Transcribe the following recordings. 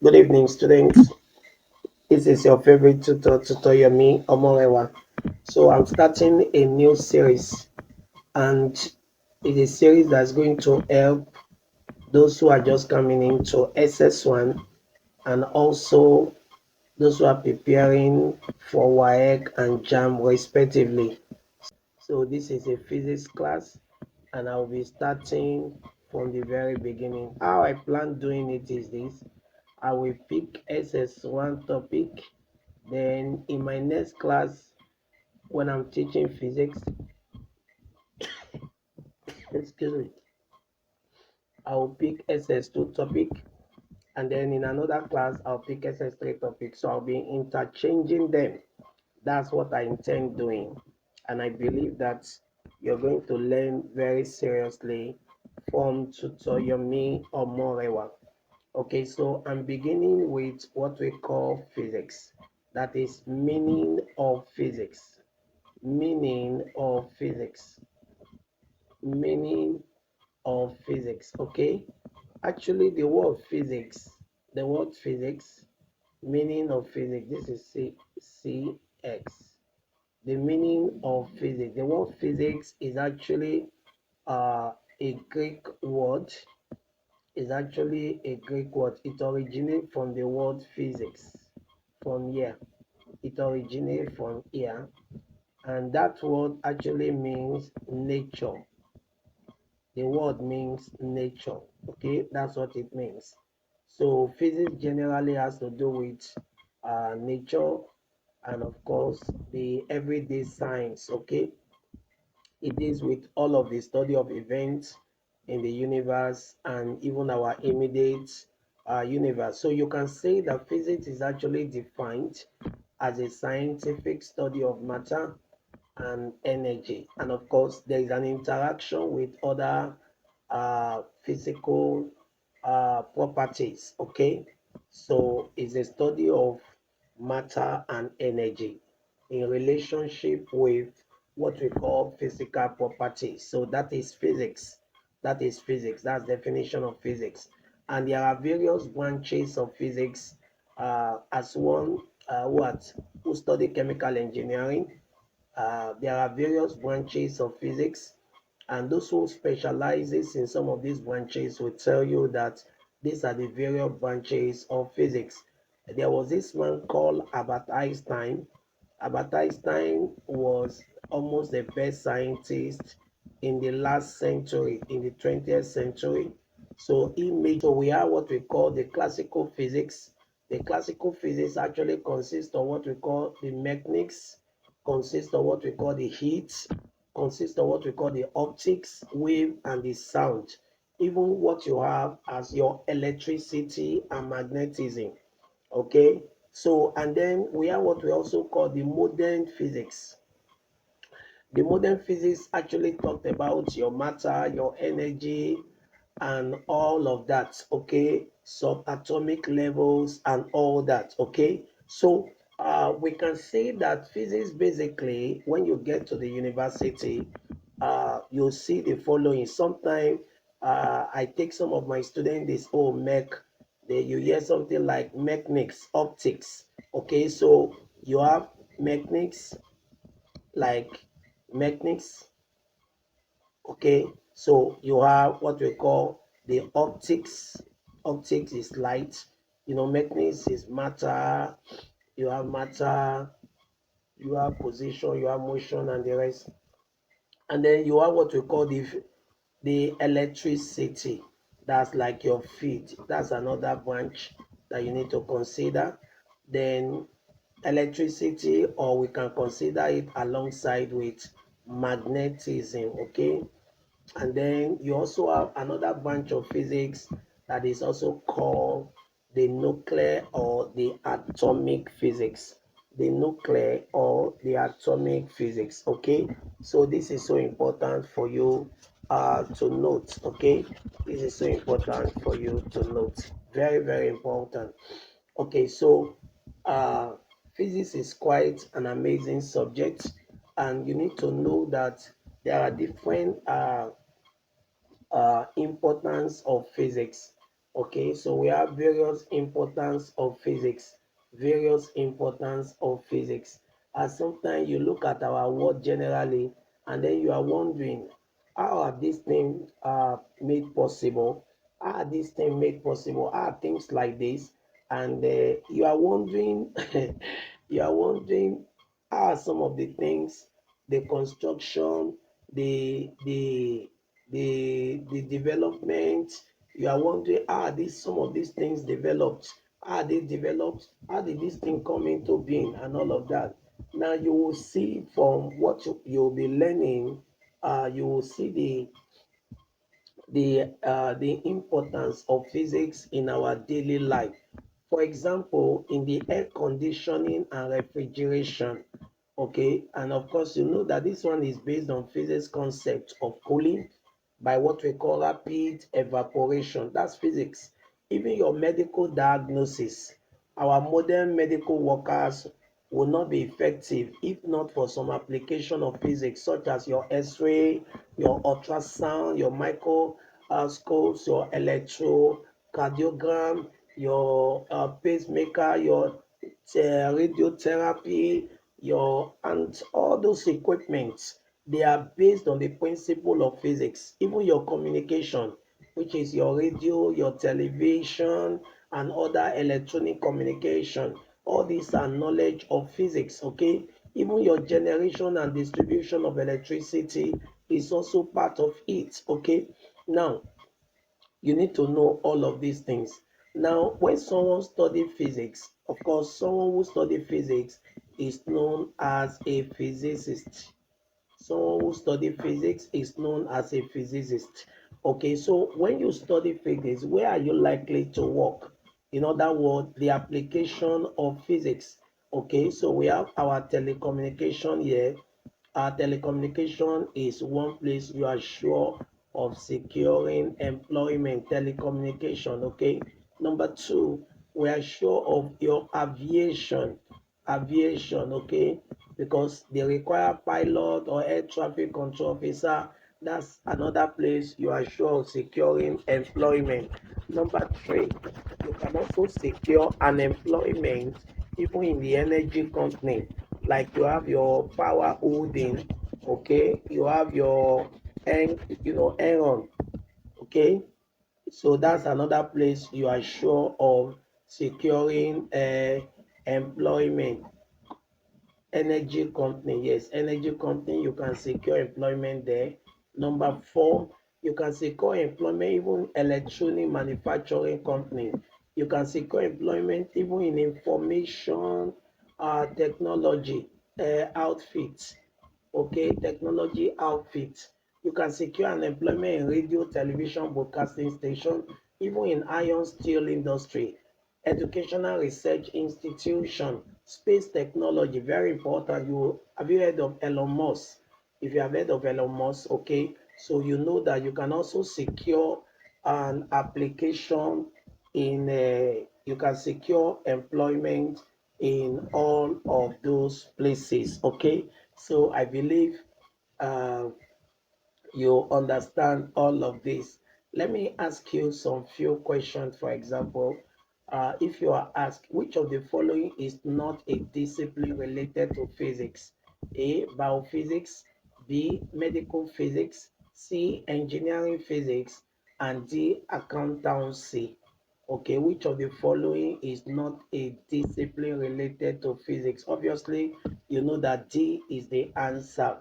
Good evening, students. This is your favorite tutor Yomi Omorewa. So I'm starting a new series, and it's a series that's going to help those who are just coming into SS1 and also those who are preparing for WAEC and JAM respectively. So this is a physics class, and I'll be starting from the very beginning. How I plan doing it is this. I will pick SS1 topic. Then in my next class, when I'm teaching physics, excuse me, I will pick SS2 topic. And then in another class, I'll pick SS3 topic. So I'll be interchanging them. That's what I intend doing. And I believe that you're going to learn very seriously from Tutor Yomi or Morewa. Okay, so I'm beginning with what we call physics. That is meaning of physics. Meaning of physics. Meaning of physics. Okay, actually, the word physics, meaning of physics. This is CX. The meaning of physics. The word physics is actually a Greek word. Is actually a Greek word. It originates from the word physics. From here, it originates from here, and that word actually means nature. The word means nature. Okay, that's what it means. So physics generally has to do with nature and of course the everyday science. Okay, it deals with all of the study of events in the universe and even our immediate universe. So you can say that physics is actually defined as a scientific study of matter and energy. And of course, there is an interaction with other physical properties. Okay, so it's a study of matter and energy in relationship with what we call physical properties. So that is physics. That is physics. That's definition of physics. And there are various branches of physics. As one who study chemical engineering, there are various branches of physics, and those who specializes in some of these branches will tell you that these are the various branches of physics. There was this man called Albert Einstein. Albert Einstein was almost the best scientist in the last century, in the 20th century. So we have what we call the classical physics. The classical physics actually consists of what we call the mechanics, consists of what we call the heat, consists of what we call the optics, wave, and the sound. Even what you have as your electricity and magnetism. Okay, so and then we have what we also call the modern physics. The modern physics actually talked about your matter, your energy, and all of that. Okay, subatomic levels and all that. Okay, so we can say that physics basically, when you get to the university, you'll see the following. Sometimes I take some of my students this mech. You hear something like mechanics, optics. Okay, so you have mechanics like mechanics. Okay, so you have what we call the optics. Optics is light. Mechanics is matter. You have matter, you have position, you have motion, and the rest. And then you have what we call the electricity. That's like your feed. That's another branch that you need to consider. Then electricity, or we can consider it alongside with magnetism. Okay, and then you also have another branch of physics that is also called the nuclear or the atomic physics. The nuclear or the atomic physics. Okay, so this is so important for you to note. Okay, this is so important for you to note. Very, very important. Okay, so uh, physics is quite an amazing subject, and you need to know that there are different importance of physics. Okay, so we have various importance of physics, various importance of physics. And sometimes you look at our world generally, and then you are wondering, how are these things made possible? How are these things made possible? How are things like this? And you are wondering, you are wondering, how are some of the things, the construction, the development. You are wondering, how are these some of these things developed? How are they developed? How did this thing come into being and all of that? Now you will see from what you'll be learning, you will see the importance of physics in our daily life. For example, in the air conditioning and refrigeration, okay, and of course you know that this one is based on physics concept of cooling by what we call rapid evaporation. That's physics. Even your medical diagnosis, our modern medical workers will not be effective if not for some application of physics, such as your X-ray, your ultrasound, your microscopes, your electrocardiogram, your pacemaker, your radiotherapy, your and all those equipments. They are based on the principle of physics. Even your communication, which is your radio, your television, and other electronic communication. All these are knowledge of physics, okay? Even your generation and distribution of electricity is also part of it, okay? Now, you need to know all of these things. Now, when someone study physics, of course, someone who study physics is known as a physicist. Someone who study physics is known as a physicist. Okay, so when you study physics, where are you likely to work? In other words, the application of physics. Okay, so we have our telecommunication here. Our telecommunication is one place you are sure of securing employment. Telecommunication, okay. Number two, we are sure of your aviation. Aviation, okay, because they require pilot or air traffic control officer. That's another place you are sure of securing employment. Number three, you can also secure an employment even in the energy company. Like you have your power holding, okay, you have your Enron, okay. So that's another place you are sure of securing employment. Energy company, yes, energy company, you can secure employment there. Number four, you can secure employment even electronic manufacturing company. You can secure employment even in information technology outfits, okay, technology outfits. You can secure an employment in radio, television, broadcasting station, even in iron steel industry, educational research institution, space technology, very important. You have you heard of Elon Musk? If you have heard of Elon Musk, okay, so you know that you can also secure an application in you can secure employment in all of those places, okay. So I believe uh, you understand all of this. Let me ask you some few questions. For example, if you are asked which of the following is not a discipline related to physics: A. Biophysics, B. Medical physics, C. Engineering physics, and D. Accountancy. Okay, which of the following is not a discipline related to physics? Obviously, you know that D is the answer.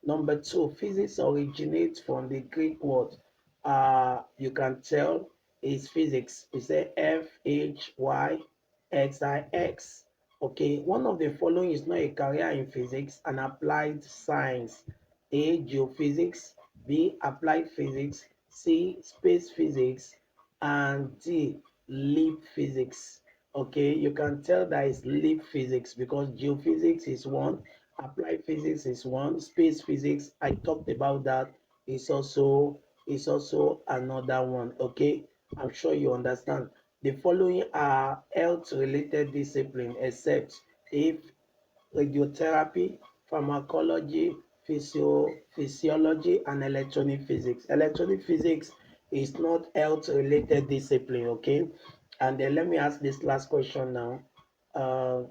Number two, physics originates from the Greek word. You can tell is physics. We say Physix. Okay, one of the following is not a career in physics and applied science. A. Geophysics. B. Applied physics. C. Space physics. And D. Leap physics. Okay, you can tell that it's leap physics because geophysics is one, applied physics is one, space physics, I talked about that, is also another one, okay. I'm sure you understand. The following are health related discipline except if radiotherapy, pharmacology, physiology, and electronic physics. Electronic physics It's not health related discipline, okay? And then let me ask this last question now. Uh,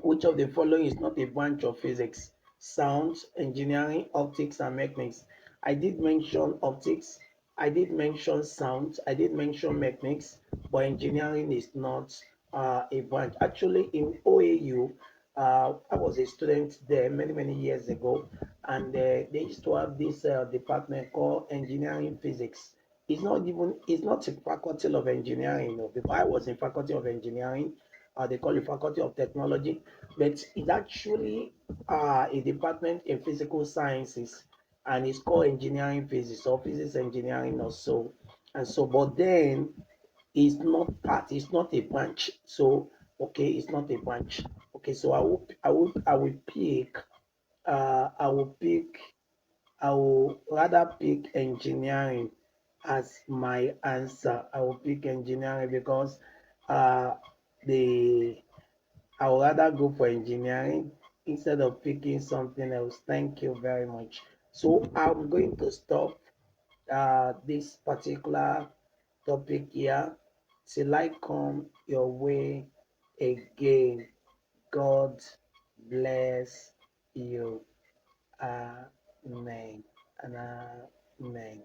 which of the following is not a branch of physics? Sound, engineering, optics, and mechanics. I did mention optics, I did mention sound, I did mention mechanics, but engineering is not a branch. Actually, in OAU, I was a student there many, many years ago, and they used to have this department called engineering physics. It's not a faculty of engineering, because I was in faculty of engineering, they call it faculty of technology, but it's actually a department in physical sciences, and it's called engineering physics or physics engineering or so. And so, but then it's not a branch. So, okay, it's not a branch. Okay, so I will pick, I will pick, I will rather pick engineering as my answer. I will pick engineering because uh, the I would rather go for engineering instead of picking something else. Thank you very much. So I'm going to stop this particular topic here till I come your way again. God bless you. Amen and amen.